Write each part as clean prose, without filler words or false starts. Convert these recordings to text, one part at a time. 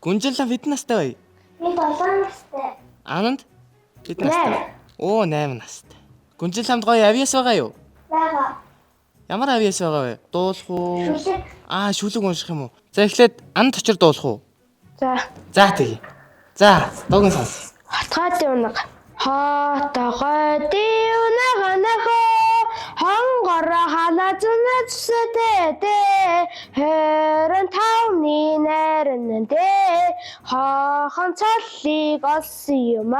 Гүнжил хэд настай вэ? Би 7 настай. Ананд хэд настай? Оо 8 настай. Гүнжил хамт гоё авьяас байгаа юу? Бага. Ямар авьяас байгаа вэ? Дуулах уу? Шүлэг. Шүлэг унших юм уу? За эхлээд анд очир дуулах уу? За. Тэгье. За, дуугийн сонс. Хотгойдын унаг. Хотгойдын унаг нөхөө хонгороо халаазунацтэй хэрэн тавны нэрнэндэ хахан цаллыг олсон юм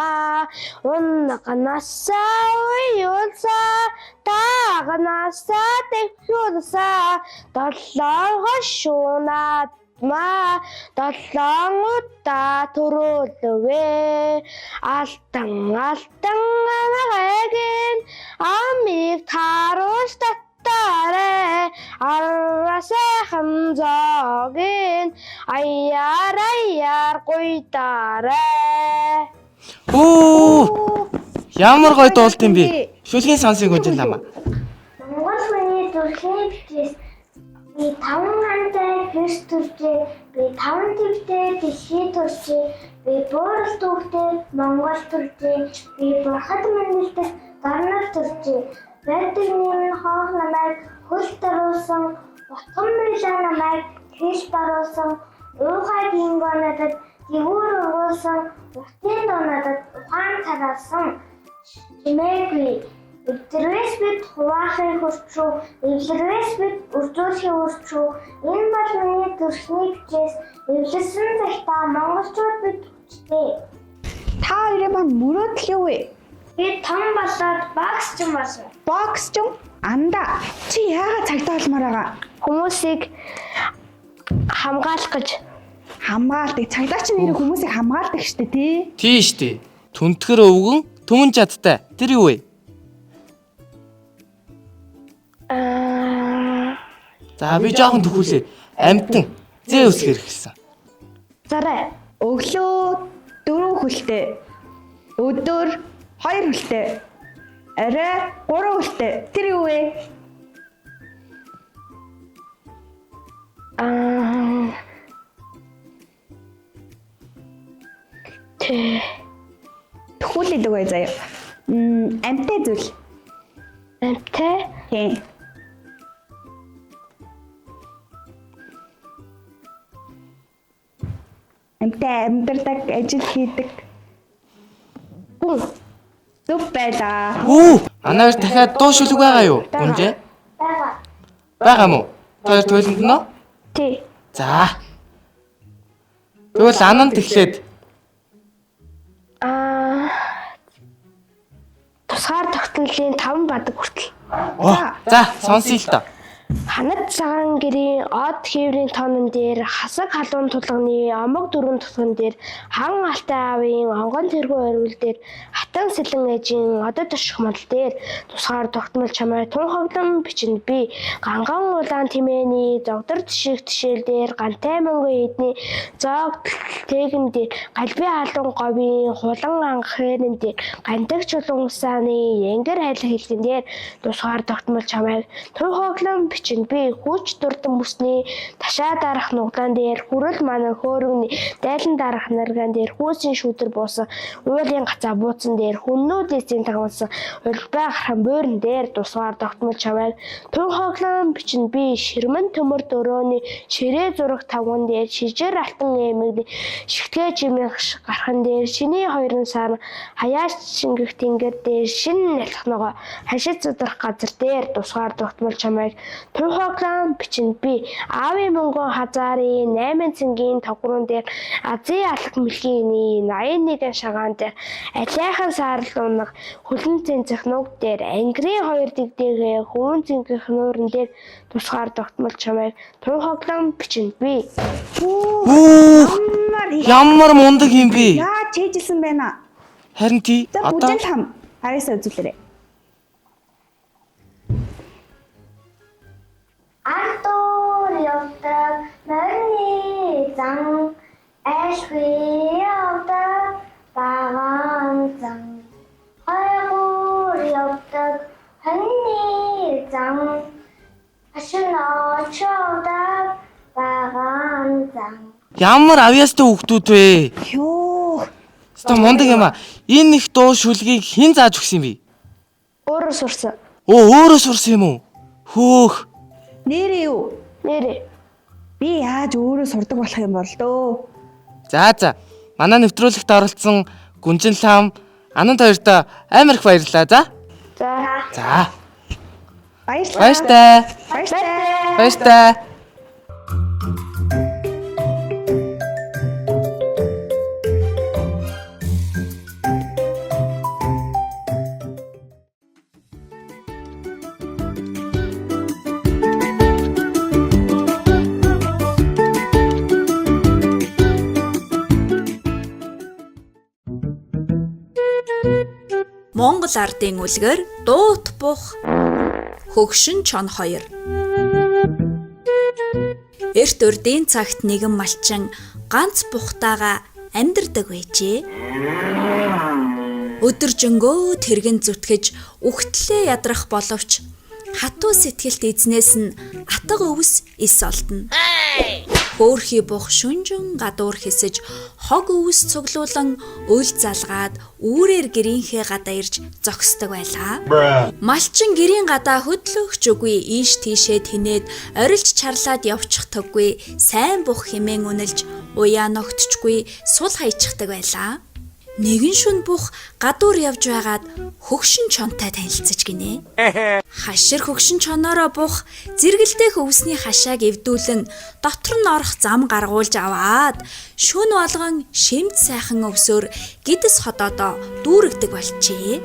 унаг насаа уйлсаа дагнасаа дэвхүүлсаа долоон хошуунаад долоон удаа төрүүлвэ алтан анагагийн амиг таруус татаарэ арасайхан зоогийн аяар гуйдаарэ. Ямар гоё дуулт юм бэ? Шүлгийн сонсыг гүнжил хамаа. Монгол хүний зүрхний бичээс би 5 хантай Христ төржээ, би 5 твтэй дэлхий төржээ, би буурал түүхтэй Монгол төржээ, би бурхад мэнэлдэх дарнал төржээ. Байдаг нэмэн хоох намайг хөл даруулсан, утган мэлээ намайг Христ даруулсан, уухай бингоо надад дивүүр өгүүлсэн, утын доо надад ухаан тараасан. Чимээгүй Эвлэрвэс бид хуваахын хөрчүү, эвлэрвэс бид үржүүлэхийн хөрчүү, энэ бол миний төрхний бичээс эвлэрсэн цагтаа монголчууд бид хүчтэй. Та хоёрын маань мөрөөдөл юу вэ? Би том болоод боксчин болно. Боксчин? Анда. Чи яагаад цагтаа олмоор байгаа? Хүмүүсийг хамгаалах гэж. Хамгаалдаг. Цагдаа чи нэр хүмүүсийг хамгаалдаг штэ тий? Тийш тий. Түнтгэр өвгөн, түмэн чадтай. Тэр юу вэ? За би жоохон төхүүлээ. Амтан зээ үсгэр хэлсэн. Зарай. Өглөө 4 хөлтэй. Өдөр 2 хөлтэй. Арай 3 хөлтэй. Тэр юу вэ? Төхүүлээд өгөө заяа. Амтай зүйл. Амтай? Тийм. Амтай амьдардаг, ажил хийдэг. Зүг байлаа. Анаар дахиад дуу шүлэг байгаа юу? Гүнжээ? Бага. Байгаа мó? Тэр туйланд нь? Тий. За. Тэгвэл Ананд эхлээд Тусгаар тогтнолын 5 бадаг хүртэл. За, сонсъё л доо. Ханад цагаан гэрийн од хээврийн тоонон дээр хасаг халуун тулганы омог дөрвөн тусган дээр хан алтай аавын онгон тэргүү орвил дээр хатан сэлэн ээжийн одод тушх мал дээр тусгаар тогтмол чамай тун хоглон бичинд би ганган улаан тимээний зогдор тиших тишэл дээр гантай мөнгө эдний зог тэгэн дээр галби халуун говийн хулан анх хэрэн дээр гандаг чулуун усааны янгэр хайлах хэлгэн дээр тусгаар тогтмол чамай тун хоглон чинь би хүч дурдан бүсний ташаа дарах нуглаан дээр хүрэл манай хөөргөний дайлан дарах наргаан дээр хүүсийн шүүдэр буусан уулын гацаа бууцсан дээр хүннүүдийн тагвалсан улбай гархан буурн дээр тусгаар тогтмол чавайг тун хоглон бичин би ширмэн төмөр дөрөөний ширээ зураг тавган дээр шижээр алтан эмэг шигтгэ чимэх гархан дээр шиний хоёрын сар хаяаш шингэх тэнгэр дээр шин нэлхногоо хашид зүдрах газар дээр тусгаар тогтмол чамайг тун хоглон бичинд би аавын мөнгөн хазаарын 8 цэнгийн тогрон дээр Азийн алх мэлгийн 81 шагаан дээр алайхан саарл унаг хөлн цэнцэх нуг дээр ангирын 2 дэгдэгээ хөвөн цэнгэх нуурын дээр тусгаар тогтмол чамайг тун хоглон бичинд би. Ямар мундаг юм бэ? Яа чийжилсэн байна. Харин тий одоо бүжэл хам харьяасаа үзүүлээрэй. Маш би явдаг багаан зам. Хайгуур явдаг хоньны зам. Хашин очоод багаан зам. Ямар авьяастай хүүхдүүд вэ? Ёо. Ста мундаг юм аа. Энэ их дуу шүлгийг хэн зааж өгсөн юм бэ? Өөрөө сурсан. Өөрөө сурсан юм уу? Хөөх. Нэрээ юу? Нэрээ. Би яаж өөрөө сурдаг болох юм бол дөө. За. Манай нэвтрүүлэгт оролцсон Гүнжин лам Ананд хоёртоо амар их баярлалаа. За. За. Баярлалаа. Баяртай. Баяртай. Монгол ардын үлгэр дуут бух хөгшин чон 2. Эрт урдын цагт нэгэн малчин ганц бухтаага амьдардаг байжээ. Өдөржингөө тэргэн зүтгэж үхтлээ ядрах боловч хатуу сэтгэлт эзнээс нь атга өвс ис олдно. Хөөрхий бух шүнжин гадуур хэсэж хог өвс цуглуулан өл залгаад үүрээр гэрийнхээ гадаа ирж зогсдог байлаа. Малчин гэрийн гадаа хөдлөгч үгүй ийш тийшээ тэнээд орилж чарлаад явчихдаггүй сайн бух хэмээн үнэлж уяа ногтчгүй сул хаячихдаг байлаа. Нэгэн шүн бух гадуур явж байгаад хөгшин чонтой танилцаж гинэ. Хашир хөгшин чоноороо бух зэргэлдэх өвсний хашааг эвдүүлэн дотор нь орох зам гаргуулж аваад шүн болгон шимт сайхан өвсөөр гидс ходоодоо дүүрэгдэг болчээ.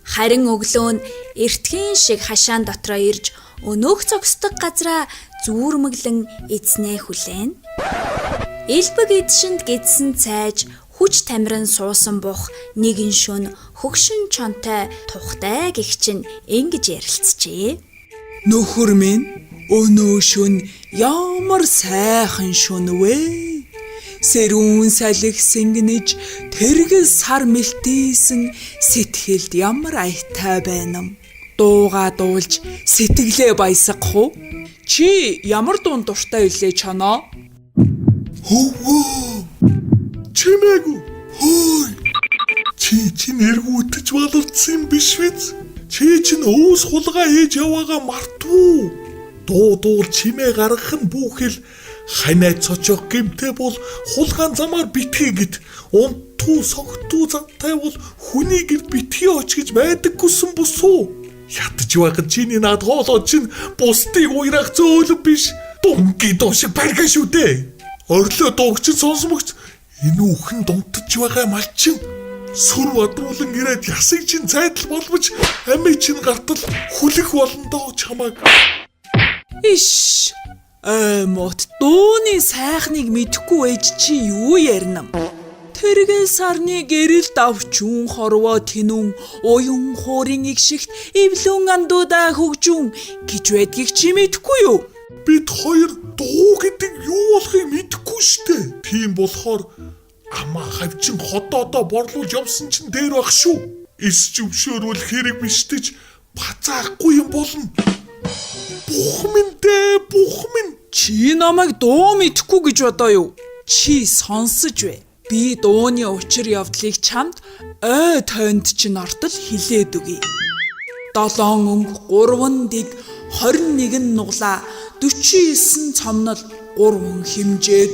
Харин өглөө нь эртхэн шиг хашаан дотроо ирж өнөөх зогсдог газраа зүүрмэглэн эзнээ хүлээн. Элбэг эдшинд гидсэн цайж хүч тамиран суусан бух нэгэн шүн хөгшин чонтой тухтай гих чинь ингэж ярилцжээ. Нөхөр минь өнөө шүн ямар сайхан шүн вэ? Сэрүүн салхи сэнгэнэж тэргэл сар мэлтийсэн сэтгэлд ямар аятай байна юм. Дууга дуулж сэтгэлээ баясгах уу? Чи ямар дуун дуртай үлээ чоноо? Хөө чимээгүй хөөй чи нэргүүтэж боловцсон биш биз? Чи чинь өвс хулгай хийж яваагаа мартв. Дуудуул чимээ гаргах нь бүхэл ханаа цочог гэмтэй бол хулгаан замаар битгий гэд унтуу согтуу замтай бол хүний гэр битгий оч гэж байдаггүйсэн бусуу. Ятж байхад чиний над хоолоо чинь бусдыг уйрах зөөлөв биш. Дунги дуушиг барьгаа шүү дээ. Орлоо дуугч сонсмогч энэ үхэн дунтаж байгаа малчин сүр бадруулан ирээд ясыг чинь цайдал болбож амийн чинь гартал хүлэх болно доо чамаг. Иш мот дууны сайхныг мэдэхгүй ээж чи юу ярина? Тэргэн сарны гэрэл давчун хорвоо тэнүн уян хуурын игшигт эвлүүн андуудаа хөгжүүн гэж байдгийг чи мэдэхгүй юу? Бид хоёр дуу гэдэг юу болохыг мэдэхгүй штэ. Тийм болохоор амаа хавчин ходоодоо борлуулж явсан чинь дээр баг шүү. Эс зөвшөөрвөл хэрэг биш гэж бацаахгүй юм болно. Бухмин. Чи намайг дуу мэдэхгүй гэж бодоо юу? Чи сонсож бай. Би дууны учир явдлыг чамд ой тойнд чинь ортол хэлээд өгье. 7 өнгө 3 дэг 21 нуглаа 49 цомнол 3 хэмжээд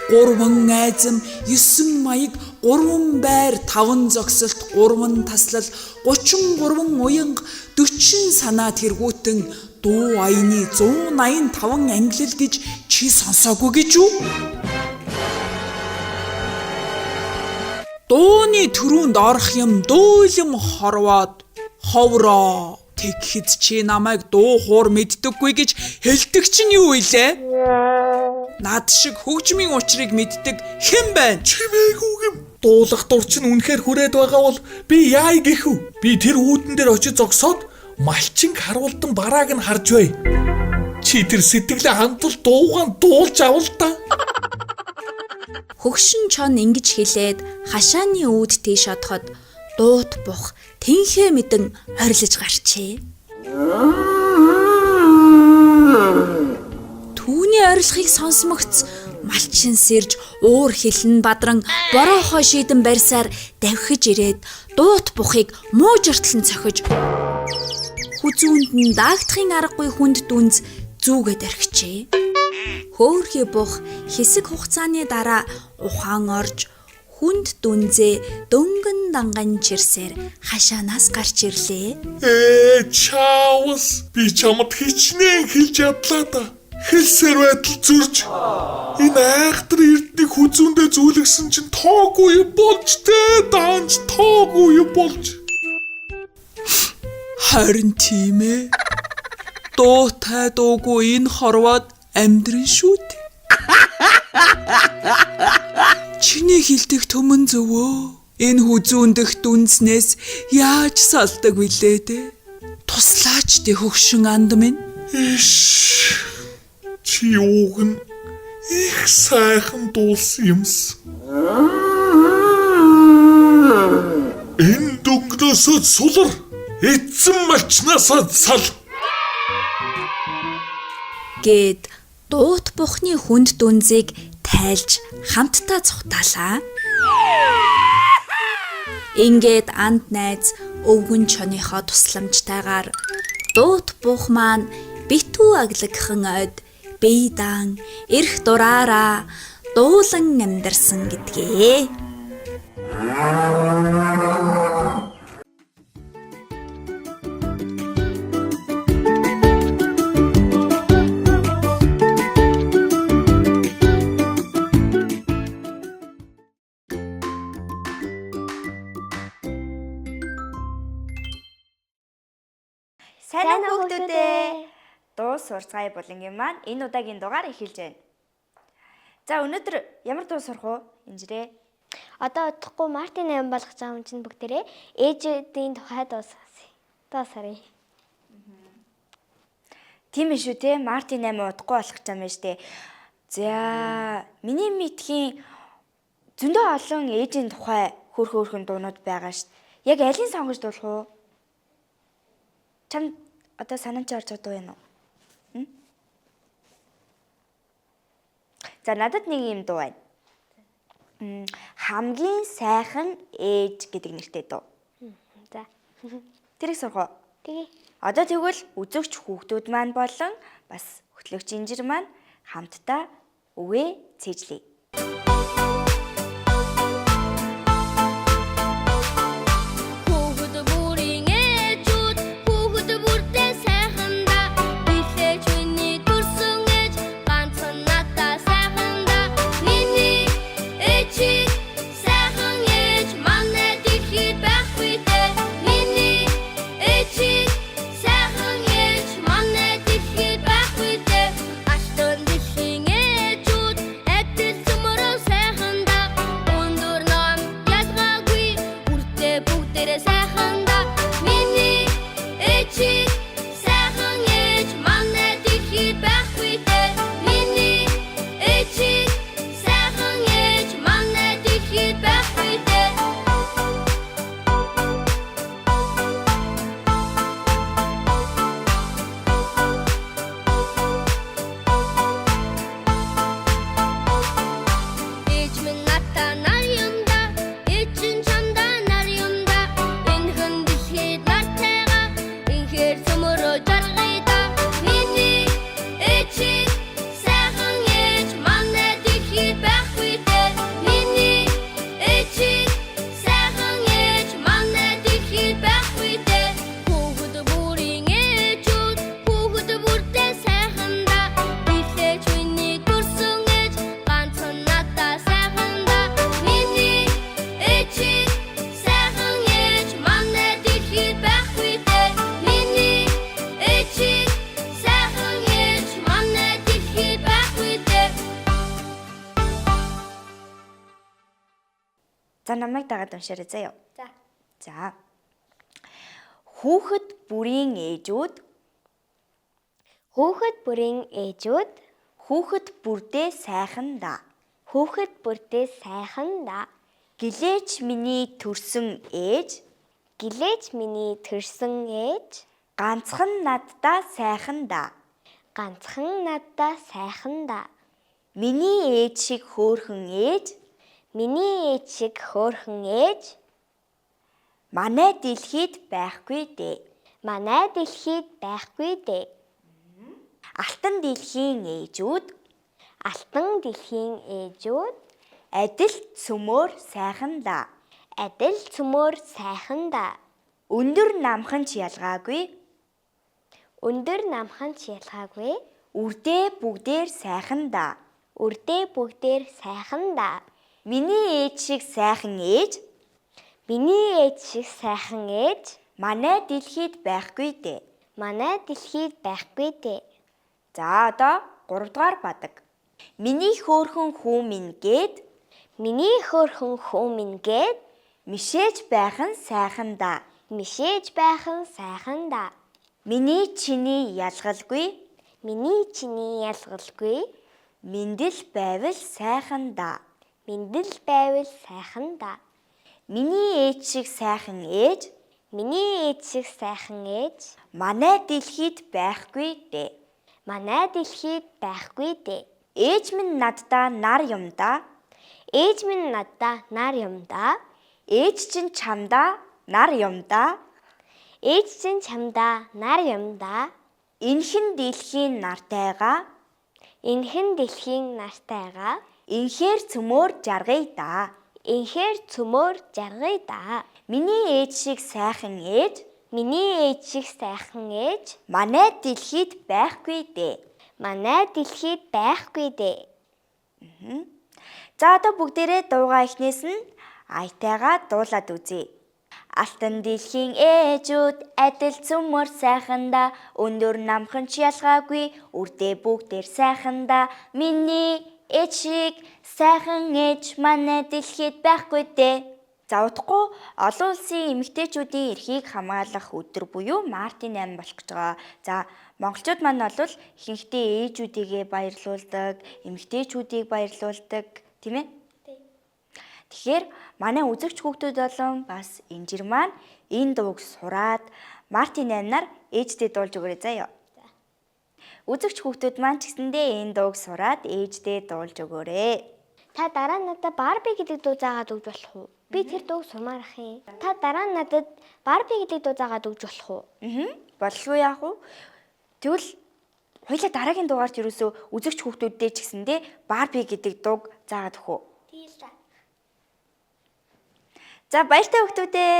3 айзам 9 маяг 3 байр 5 зогсолт 3 таслал 33 уянга 40 санаа тэргүүтэн дуу аяны 185 ангилал гэж чи сонсоогүй гэж юу? Дууны төрөнд орох юм дүүлэм хорвоод ховроо тэгэхэд чи намайг дуу хуур мэддэггүй гэж хэлдэг чинь юу илээ? Над шиг хөгжмийн учрыг мэддэг хэн байна? Чимээгүй юм. Дуулах дур чинь үнэхээр хүрээд байгаа бол би яа гэх вэ? Би тэр үүдэн дээр очиж зогсоод малчинг харуулдан барааг нь харж бай. Чи тэр сэтгэлээ хандвал дуугаан дуулж авал та. Хөгшин чон ингэж хэлээд хашааны үүд тийш одоход дуут бух тэнхээ мэдэн орилж гарчээ. Түүний орилохыг сонсмогц малчин сэрж уур хилэн бадран бороохоо шийдэн барьсаар давхиж ирээд дуут бухыг муужиртлан цохиж хүзүүнд нь даагдахын аргагүй хүнд дүнз зүүгээд орхичээ. Хөөрхий бух хэсэг хугацааны дараа ухаан орж хүнд дүнзээ дөнгөн данган чирсээр хашаанаас гарч ирлээ. Чаавс би чамд хичнээн хэлж ядлаа да. Хэлсээр байтал зурж энэ айхтар эрдний хүзүүндээ зүйлгсэн чинь тоогүй болж тэ данж тоогүй болж. Харин тийм ээ. Дуутай дуугүй энэ хорвоод амьдрын шүү дээ. Чиний хэлдэг төмөн зөвөө. Энэ хүзүүндэх дүнснээс яаж салдаг вүлээ дээ? Туслаач дээ хөгшин анд минь. Иш. Чи уг нь их сайхан дуулсан юмс. Энэ дөнгнөөсөө сулар. Эцэн малчнаасаа сал. Гэд дуут бухны хүнд дүнзийг тайлж хамтдаа цухтаалаа. Ингээд анд найз өвгөн чоныхоо тусламжтайгаар дуут бух маань битүү аглагхан од бийдан эрх дураараа дуулан амьдарсан гэдгээ. Сайн уу хүүхдүүдээ. Дуу сурцгаая булангийн маань энэ удаагийн дугаар эхэлж байна. За өнөөдөр ямар дуу сурах уу? Инжирээ. Одоо удахгүй Мартин 8 болгож байгаа юм чинь бүгдээрээ ээжүүдийн тухай дуусарыг. Тийм ээ шүү те. Мартин 8 удахгүй болох юм байна штэ. За миний мэдхийн зөндөө олон ээжийн тухай хөөрхөн дуунууд байгаа штэ. Яг алийг сонгож дуулах уу? Чам одоо санамж орж чаддаг юм уу? За надад нэг юм дуу байна. Хамгийн сайхан ээж гэдэг нэртэй дуу. За. Тэрийг сурах уу? Тэгээ. Одоо тэгвэл үзэгч хүүхдүүд маань болон бас хөтлөгч инжир маань хамтдаа өвөө цээжлэе. За намайг дагаад уншаарай заяа. За. За. Хүүхэд бүрийн ээжүүд Хүүхэд бүрийн ээжүүд хүүхэд бүрдээ сайхан да. Хүүхэд бүртээ сайхан да. Гэлээч миний төрсөн ээж, Гэлээж миний төрсөн ээж, ганцхан наддаа сайхан да. ганцхан наддаа сайхан да. Миний ээж шиг хөөрхөн ээж, Миний ээж шиг хөөрхөн ээж, манай дэлхийд байхгүй дээ. манай дэлхийд байхгүй дээ. Алтан дэлхийн ээжүүд, Алтан дэлхийн ээжүүд, адил цөмөр сайхан да. адил цөмөр сайхан да. Өндөр намханч ялгаагүй, Өндөр намханч ялгаагүй, үрдээ бүгдээр сайхан да. үрдээ бүгдээр сайхан да. Миний ээж шиг сайхан ээж, Миний ээж шиг сайхан ээж, манай дэлхийд байхгүй дээ. манай дэлхийд байхгүй дээ. За одоо 3 дугаар бадаг. Миний хөөрхөн хүү минь гээд Миний хөөрхөн хүү минь гээд мишээж байх нь сайхан да. мишээж байх нь сайхан да. Миний чиний ялгалгүй, Миний чиний ялгалгүй, мэндэл байвал сайхан да. мэндэл байвал сайхан да. Миний ээж шиг сайхан ээж, Миний ээж шиг сайхан ээж, манай дэлхийд байхгүй дээ. манай дэлхийд байхгүй дээ. Ээж минь наддаа нар юм да. Ээж минь наддаа нар юм да. Ээж чинь чамдаа нар юм да. Ээж чинь чамдаа нар юм да. Энхэн дэлхийн нартайгаа, Энхэн дэлхийн нартайгаа, инхээр цөмөр жаргая да. инхээр цөмөр жаргая да. Миний ээж шиг сайхан ээж, Миний ээж шиг сайхан ээж, манай дэлхийд байхгүй дээ. манай дэлхийд байхгүй дээ. За одоо бүгдээрээ дуугаа эхнээс нь аятайгаа дуулаад үзье. Алтан дэлхийн ээжүүд адил цөмөр сайханда, өндөр намханч ялгаагүй, үрдээ бүгдээр сайханда. Миний ээж шиг сайхан ээж манай дэлхийд байхгүй дээ. За удахгүй олон улсын эмэгтэйчүүдийн эрхийг хамгаалах өдөр буюу Мартин 8 болох гэж байгаа. За монголчууд маань бол ихэнхдээ ээжүүдийгээ баярлуулдаг, эмэгтэйчүүдийг баярлуулдаг, тийм ээ? Тэгэхээр манай үзэгч хүүхдүүд болон бас инжир маань энэ дууг сураад Мартин 8-аар ээждээ дуулж өгөөрэй заяа. Үзэгч хүүхдүүд маань ч гэсэндээ энэ дууг сураад ээждээ дуулж өгөөрэй. Та дараа нь надад Барби гэдэг дуу заагаад өгч болох уу? Би тэр дууг сумаар ах юм. Та дараа нь надад Барби гэдэг дуу заагаад өгч болох уу? Болгүй яах вэ? Тэгвэл хоёлаа дараагийн дугаарт ерөөсөө үзэгч хүүхдүүддээ ч гэсэндээ Барби гэдэг дууг заагаад өгөх үү? Тийм л та. За баяртай хүүхдүүдээ.